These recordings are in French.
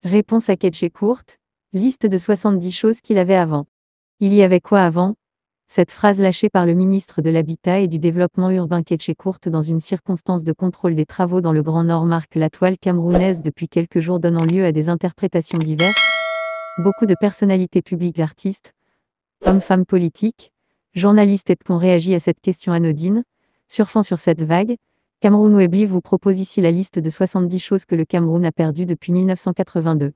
Réponse à Ketché courte. Liste de 70 choses qu'il avait avant. Il y avait quoi avant? Cette phrase lâchée par le ministre de l'Habitat et du Développement urbain Ketché courte dans une circonstance de contrôle des travaux dans le Grand Nord marque la toile camerounaise depuis quelques jours, donnant lieu à des interprétations diverses. Beaucoup de personnalités publiques, artistes, hommes, femmes politiques, journalistes et qu'on réagit à cette question anodine. Surfant sur cette vague, Cameroun Weebly vous propose ici la liste de 70 choses que le Cameroun a perdues depuis 1982.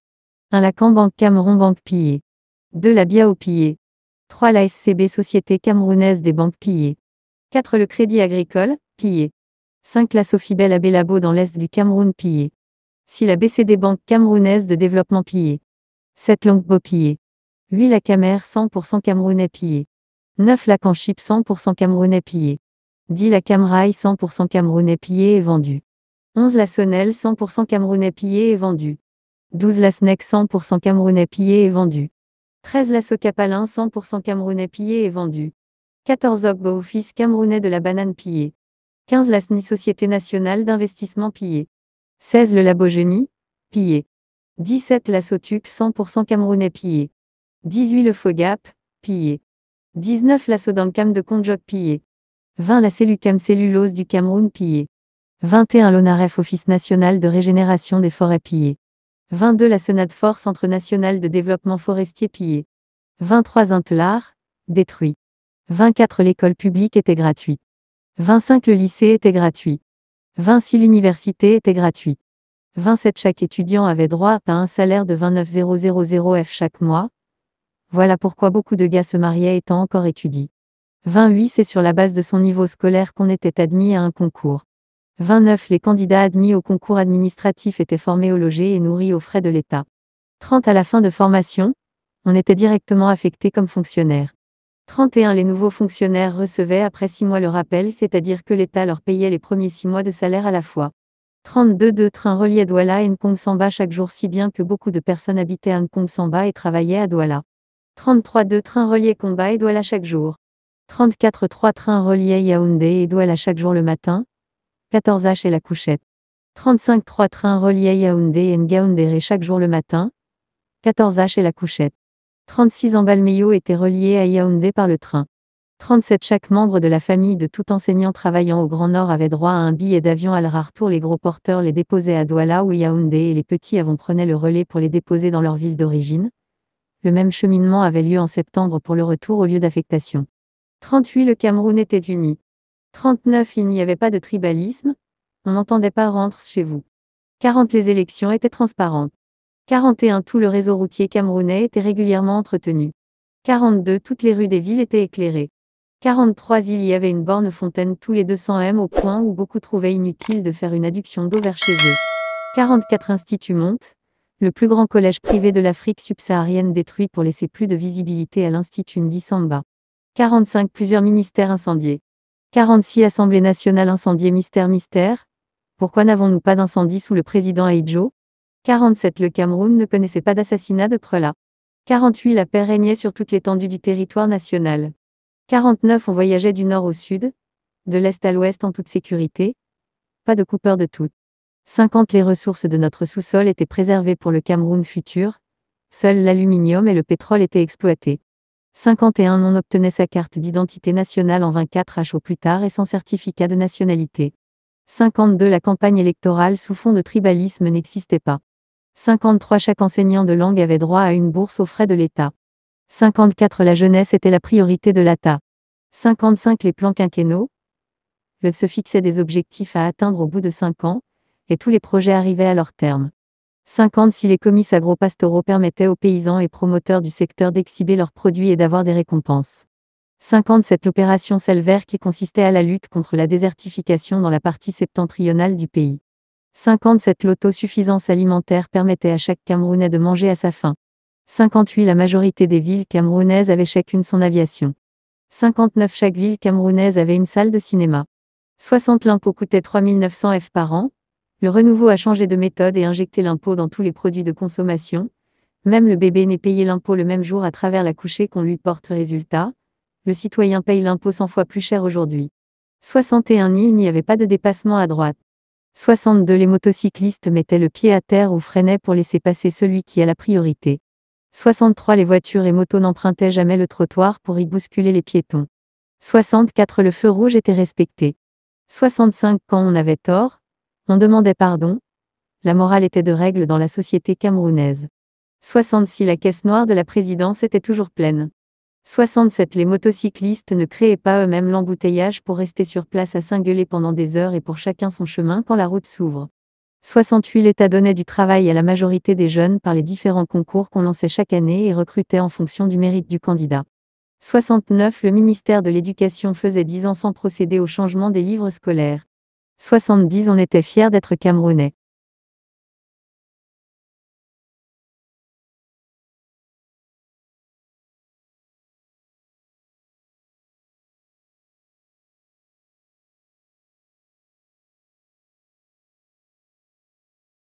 1. La Cambank Cameroun Banque pillée. 2. La BIAO pillée. 3. La SCB Société camerounaise des banques pillée. 4. Le Crédit Agricole, pillé. 5. La Sofibel Abelabo dans l'est du Cameroun pillée. 6. La BCD Banque camerounaise de développement pillée. 7. Longbo pillé. 8. La Camer 100% camerounais pillé. 9. La Canchip 100% camerounais pillé. 10. La Camrail 100% camerounais pillé et vendu. 11. La Sonel 100% camerounais pillé et vendu. 12. La Snec 100% camerounais pillé et vendu. 13. La Socapalin 100% camerounais pillé et vendu. 14. Ogbo Office camerounais de la banane pillé. 15. La SNI Société nationale d'investissement pillé. 16. Le Labogenie, pillé. 17. La Sotuc 100% camerounais pillé. 18. Le Fogap, pillé. 19. La Sodancam de Konjok pillé. 20. La Cellucam Cellulose du Cameroun pillé. 21. L'ONAREF Office national de régénération des forêts pillé. 22. La Senadfor Centre national de développement forestier pillé. 23. Intelar, détruit. 24. L'école publique était gratuite. 25. Le lycée était gratuit. 26. L'université était gratuite. 27. Chaque étudiant avait droit à un salaire de 29 000 F chaque mois. Voilà pourquoi beaucoup de gars se mariaient étant encore étudiés. 28. C'est sur la base de son niveau scolaire qu'on était admis à un concours. 29. Les candidats admis au concours administratif étaient formés au logis et nourris aux frais de l'État. 30. À la fin de formation, on était directement affecté comme fonctionnaire. 31. Les nouveaux fonctionnaires recevaient après 6 mois le rappel, c'est-à-dire que l'État leur payait les premiers 6 mois de salaire à la fois. 32. 2 trains reliaient Douala et Nkongsamba chaque jour, si bien que beaucoup de personnes habitaient à Nkongsamba et travaillaient à Douala. 33. 2 trains reliaient Komba et Douala chaque jour. 34. 3 trains reliaient Yaoundé et Douala chaque jour le matin. 14. H et la couchette. 35. 3 trains reliaient Yaoundé et Ngaoundéré chaque jour le matin. 14. H et la couchette. 36. Ambalmeyo était relié à Yaoundé par le train. 37. Chaque membre de la famille de tout enseignant travaillant au Grand Nord avait droit à un billet d'avion à leur retour. Les gros porteurs les déposaient à Douala ou Yaoundé et les petits avons prenaient le relais pour les déposer dans leur ville d'origine. Le même cheminement avait lieu en septembre pour le retour au lieu d'affectation. 38. Le Cameroun était uni. 39. Il n'y avait pas de tribalisme. On n'entendait pas rentre chez vous. 40. Les élections étaient transparentes. 41. Tout le réseau routier camerounais était régulièrement entretenu. 42. Toutes les rues des villes étaient éclairées. 43. Il y avait une borne fontaine tous les 200 m au point où beaucoup trouvaient inutile de faire une adduction d'eau vers chez eux. 44. Institut Monte, le plus grand collège privé de l'Afrique subsaharienne détruit pour laisser plus de visibilité à l'Institut Ndisamba. 45. Plusieurs ministères incendiés. 46. Assemblée nationale incendiée. Mystère. Pourquoi n'avons-nous pas d'incendie sous le président Ahidjo? 47. Le Cameroun ne connaissait pas d'assassinat de Prelat. 48. La paix régnait sur toute l'étendue du territoire national. 49. On voyageait du nord au sud, de l'est à l'ouest en toute sécurité. Pas de coupeur de tout. 50. Les ressources de notre sous-sol étaient préservées pour le Cameroun futur. Seul l'aluminium et le pétrole étaient exploités. 51. On obtenait sa carte d'identité nationale en 24 h au plus tard et sans certificat de nationalité. 52. La campagne électorale sous fond de tribalisme n'existait pas. 53. Chaque enseignant de langue avait droit à une bourse aux frais de l'État. 54. La jeunesse était la priorité de l'État. 55. Les plans quinquennaux. Le se fixait des objectifs à atteindre au bout de 5 ans, et tous les projets arrivaient à leur terme. 50. Si les comices agro-pastoraux permettaient aux paysans et promoteurs du secteur d'exhiber leurs produits et d'avoir des récompenses. 57. L'opération Sel vert qui consistait à la lutte contre la désertification dans la partie septentrionale du pays. 57. L'autosuffisance alimentaire permettait à chaque Camerounais de manger à sa faim. 58. La majorité des villes camerounaises avaient chacune son aviation. 59. Chaque ville camerounaise avait une salle de cinéma. 60. L'impôt coûtait 3 900 F par an. Le renouveau a changé de méthode et injecté l'impôt dans tous les produits de consommation. Même le bébé n'est payé l'impôt le même jour à travers la couchée qu'on lui porte. Résultat, le citoyen paye l'impôt 100 fois plus cher aujourd'hui. 61. Il n'y avait pas de dépassement à droite. 62 Les motocyclistes mettaient le pied à terre ou freinaient pour laisser passer celui qui a la priorité. 63 Les voitures et motos n'empruntaient jamais le trottoir pour y bousculer les piétons. 64 Le feu rouge était respecté. 65 Quand on avait tort, on demandait pardon. La morale était de règle dans la société camerounaise. 66 La caisse noire de la présidence était toujours pleine. 67 Les motocyclistes ne créaient pas eux-mêmes l'embouteillage pour rester sur place à s'engueuler pendant des heures et pour chacun son chemin quand la route s'ouvre. 68 L'État donnait du travail à la majorité des jeunes par les différents concours qu'on lançait chaque année et recrutait en fonction du mérite du candidat. 69 Le ministère de l'Éducation faisait 10 ans sans procéder au changement des livres scolaires. 70 On était fiers d'être Camerounais.